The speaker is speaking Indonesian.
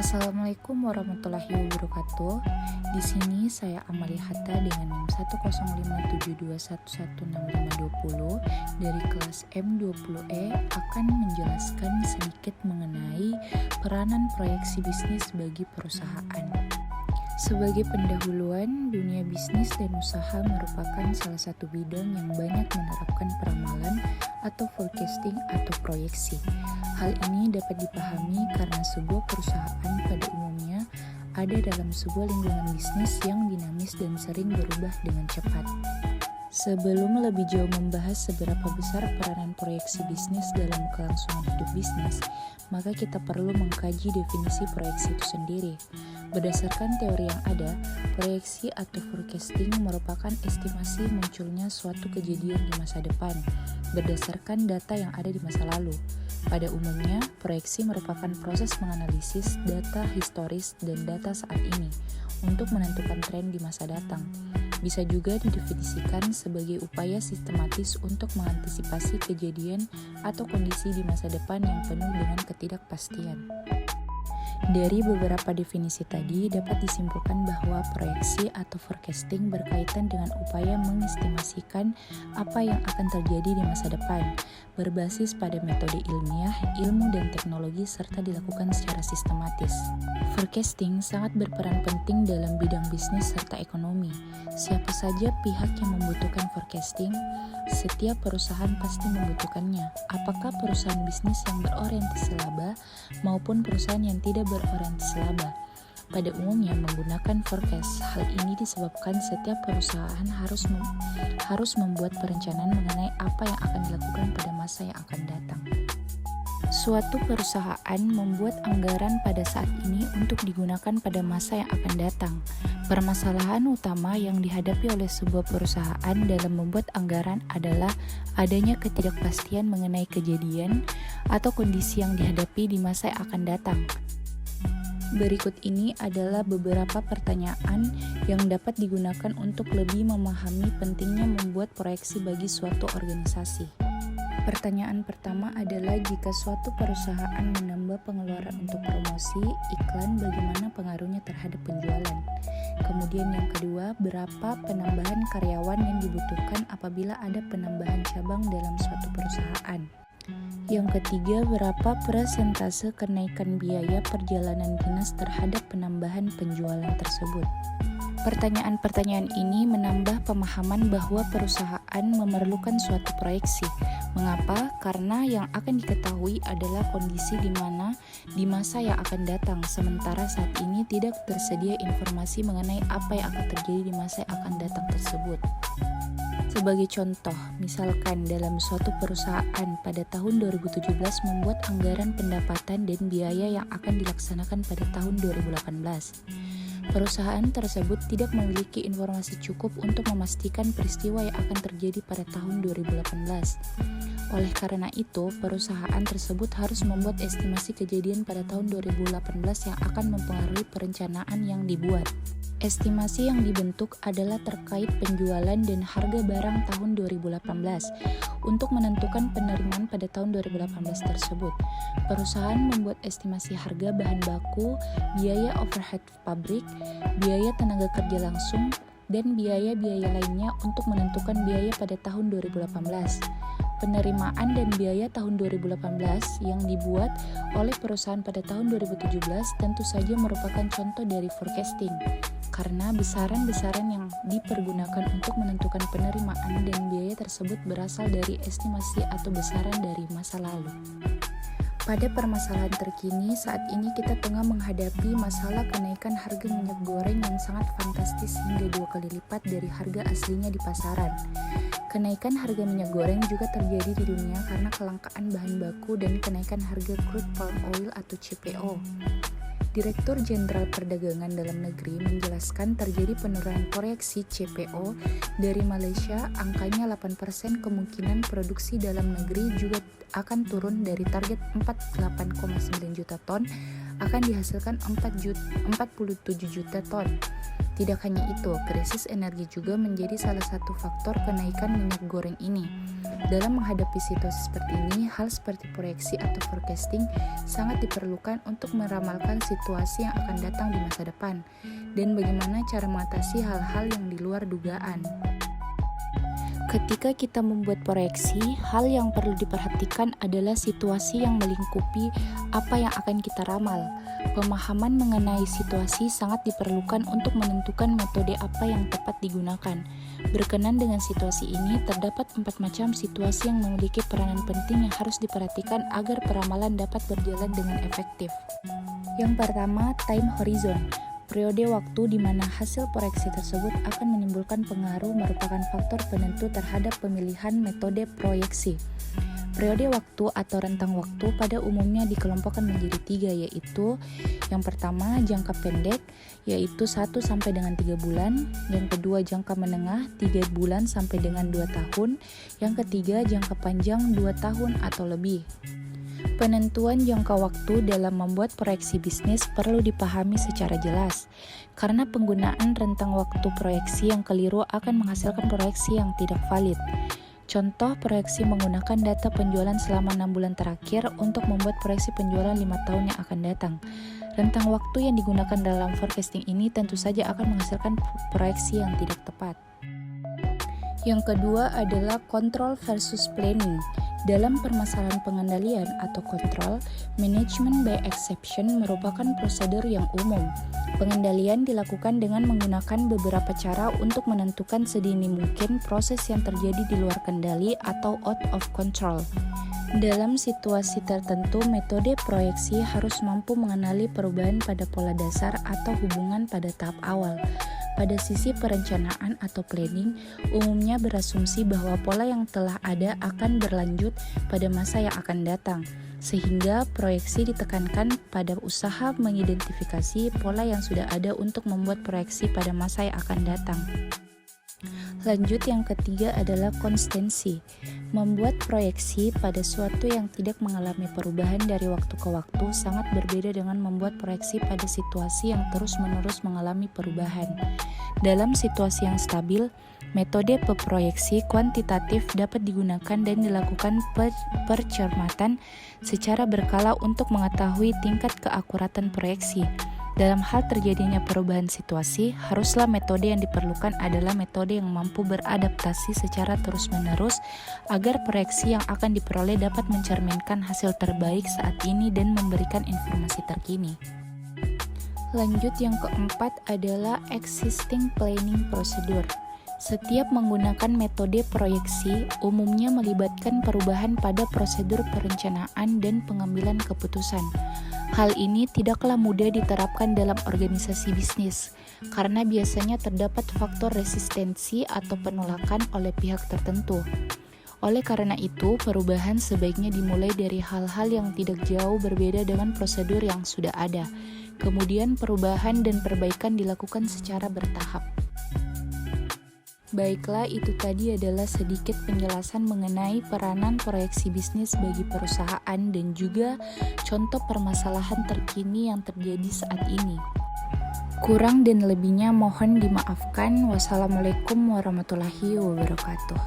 Assalamualaikum warahmatullahi wabarakatuh. Di sini saya Amalia Hatta dengan NIM 10572116520 dari kelas M20E akan menjelaskan sedikit mengenai peranan proyeksi bisnis bagi perusahaan. Sebagai pendahuluan, dunia bisnis dan usaha merupakan salah satu bidang yang banyak menerapkan peramalan atau forecasting atau proyeksi. Hal ini dapat dipahami karena sebuah perusahaan pada umumnya ada dalam sebuah lingkungan bisnis yang dinamis dan sering berubah dengan cepat. Sebelum lebih jauh membahas seberapa besar peranan proyeksi bisnis dalam kelangsungan hidup bisnis, maka kita perlu mengkaji definisi proyeksi itu sendiri. Berdasarkan teori yang ada, proyeksi atau forecasting merupakan estimasi munculnya suatu kejadian di masa depan berdasarkan data yang ada di masa lalu. Pada umumnya, proyeksi merupakan proses menganalisis data historis dan data saat ini untuk menentukan tren di masa datang. Bisa juga didefinisikan sebagai upaya sistematis untuk mengantisipasi kejadian atau kondisi di masa depan yang penuh dengan ketidakpastian. Dari beberapa definisi tadi dapat disimpulkan bahwa proyeksi atau forecasting berkaitan dengan upaya mengestimasikan apa yang akan terjadi di masa depan, berbasis pada metode ilmiah, ilmu dan teknologi serta dilakukan secara sistematis. Forecasting sangat berperan penting dalam bidang bisnis serta ekonomi. Siapa saja pihak yang membutuhkan forecasting? Setiap perusahaan pasti membutuhkannya. Apakah perusahaan bisnis yang berorientasi laba maupun perusahaan yang tidak berorientasi laba? Pada umumnya menggunakan forecast. Hal ini disebabkan setiap perusahaan harus membuat perencanaan mengenai apa yang akan dilakukan pada masa yang akan datang. Suatu perusahaan membuat anggaran pada saat ini untuk digunakan pada masa yang akan datang. Permasalahan utama yang dihadapi oleh sebuah perusahaan dalam membuat anggaran adalah adanya ketidakpastian mengenai kejadian atau kondisi yang dihadapi di masa yang akan datang. Berikut ini adalah beberapa pertanyaan yang dapat digunakan untuk lebih memahami pentingnya membuat proyeksi bagi suatu organisasi. Pertanyaan pertama adalah jika suatu perusahaan menambah pengeluaran untuk promosi, iklan, bagaimana pengaruhnya terhadap penjualan? Kemudian yang kedua, berapa penambahan karyawan yang dibutuhkan apabila ada penambahan cabang dalam suatu perusahaan? Yang ketiga, berapa persentase kenaikan biaya perjalanan dinas terhadap penambahan penjualan tersebut? Pertanyaan-pertanyaan ini menambah pemahaman bahwa perusahaan memerlukan suatu proyeksi. Mengapa? Karena yang akan diketahui adalah kondisi di mana di masa yang akan datang, sementara saat ini tidak tersedia informasi mengenai apa yang akan terjadi di masa yang akan datang tersebut. Sebagai contoh, misalkan dalam suatu perusahaan pada tahun 2017 membuat anggaran pendapatan dan biaya yang akan dilaksanakan pada tahun 2018. Perusahaan tersebut tidak memiliki informasi cukup untuk memastikan peristiwa yang akan terjadi pada tahun 2018. Oleh karena itu, perusahaan tersebut harus membuat estimasi kejadian pada tahun 2018 yang akan mempengaruhi perencanaan yang dibuat. Estimasi yang dibentuk adalah terkait penjualan dan harga barang tahun 2018 untuk menentukan penerimaan pada tahun 2018 tersebut. Perusahaan membuat estimasi harga bahan baku, biaya overhead pabrik, biaya tenaga kerja langsung, dan biaya-biaya lainnya untuk menentukan biaya pada tahun 2018. Penerimaan dan biaya tahun 2018 yang dibuat oleh perusahaan pada tahun 2017 tentu saja merupakan contoh dari forecasting, karena besaran-besaran yang dipergunakan untuk menentukan penerimaan dan biaya tersebut berasal dari estimasi atau besaran dari masa lalu. Pada permasalahan terkini, saat ini kita tengah menghadapi masalah kenaikan harga minyak goreng yang sangat fantastis hingga 2 kali lipat dari harga aslinya di pasaran. Kenaikan harga minyak goreng juga terjadi di dunia karena kelangkaan bahan baku dan kenaikan harga crude palm oil atau CPO. Direktur Jenderal Perdagangan Dalam Negeri menjelaskan terjadi penurunan proyeksi CPO dari Malaysia, angkanya 8%, kemungkinan produksi dalam negeri juga akan turun dari target 48,9 juta ton akan dihasilkan 47 juta ton. Tidak hanya itu, krisis energi juga menjadi salah satu faktor kenaikan minyak goreng ini. Dalam menghadapi situasi seperti ini, hal seperti proyeksi atau forecasting sangat diperlukan untuk meramalkan situasi yang akan datang di masa depan dan bagaimana cara mengatasi hal-hal yang di luar dugaan. Ketika kita membuat proyeksi, hal yang perlu diperhatikan adalah situasi yang melingkupi apa yang akan kita ramal. Pemahaman mengenai situasi sangat diperlukan untuk menentukan metode apa yang tepat digunakan. Berkenan dengan situasi ini, terdapat 4 macam situasi yang memiliki peranan penting yang harus diperhatikan agar peramalan dapat berjalan dengan efektif. Yang pertama, time horizon. Periode waktu di mana hasil proyeksi tersebut akan menimbulkan pengaruh merupakan faktor penentu terhadap pemilihan metode proyeksi. Periode waktu atau rentang waktu pada umumnya dikelompokkan menjadi 3, yaitu yang pertama jangka pendek, yaitu 1 sampai dengan 3 bulan, yang kedua jangka menengah 3 bulan sampai dengan 2 tahun, yang ketiga jangka panjang 2 tahun atau lebih. Penentuan jangka waktu dalam membuat proyeksi bisnis perlu dipahami secara jelas, karena penggunaan rentang waktu proyeksi yang keliru akan menghasilkan proyeksi yang tidak valid. Contoh proyeksi menggunakan data penjualan selama 6 bulan terakhir untuk membuat proyeksi penjualan 5 tahun yang akan datang. Rentang waktu yang digunakan dalam forecasting ini tentu saja akan menghasilkan proyeksi yang tidak tepat. Yang kedua adalah control versus planning. Dalam permasalahan pengendalian atau kontrol, management by exception merupakan prosedur yang umum. Pengendalian dilakukan dengan menggunakan beberapa cara untuk menentukan sedini mungkin proses yang terjadi di luar kendali atau out of control. Dalam situasi tertentu, metode proyeksi harus mampu mengenali perubahan pada pola dasar atau hubungan pada tahap awal. Pada sisi perencanaan atau planning, umumnya berasumsi bahwa pola yang telah ada akan berlanjut pada masa yang akan datang, sehingga proyeksi ditekankan pada usaha mengidentifikasi pola yang sudah ada untuk membuat proyeksi pada masa yang akan datang. Lanjut, yang ketiga adalah konsistensi. Membuat proyeksi pada suatu yang tidak mengalami perubahan dari waktu ke waktu sangat berbeda dengan membuat proyeksi pada situasi yang terus-menerus mengalami perubahan. Dalam situasi yang stabil, metode proyeksi kuantitatif dapat digunakan dan dilakukan percermatan secara berkala untuk mengetahui tingkat keakuratan proyeksi. Dalam hal terjadinya perubahan situasi, haruslah metode yang diperlukan adalah metode yang mampu beradaptasi secara terus-menerus agar proyeksi yang akan diperoleh dapat mencerminkan hasil terbaik saat ini dan memberikan informasi terkini. Lanjut, yang keempat adalah existing planning procedure. Setiap menggunakan metode proyeksi umumnya melibatkan perubahan pada prosedur perencanaan dan pengambilan keputusan. Hal ini tidaklah mudah diterapkan dalam organisasi bisnis, karena biasanya terdapat faktor resistensi atau penolakan oleh pihak tertentu. Oleh karena itu, perubahan sebaiknya dimulai dari hal-hal yang tidak jauh berbeda dengan prosedur yang sudah ada. Kemudian perubahan dan perbaikan dilakukan secara bertahap. Baiklah, itu tadi adalah sedikit penjelasan mengenai peranan proyeksi bisnis bagi perusahaan dan juga contoh permasalahan terkini yang terjadi saat ini. Kurang dan lebihnya mohon dimaafkan. Wassalamualaikum warahmatullahi wabarakatuh.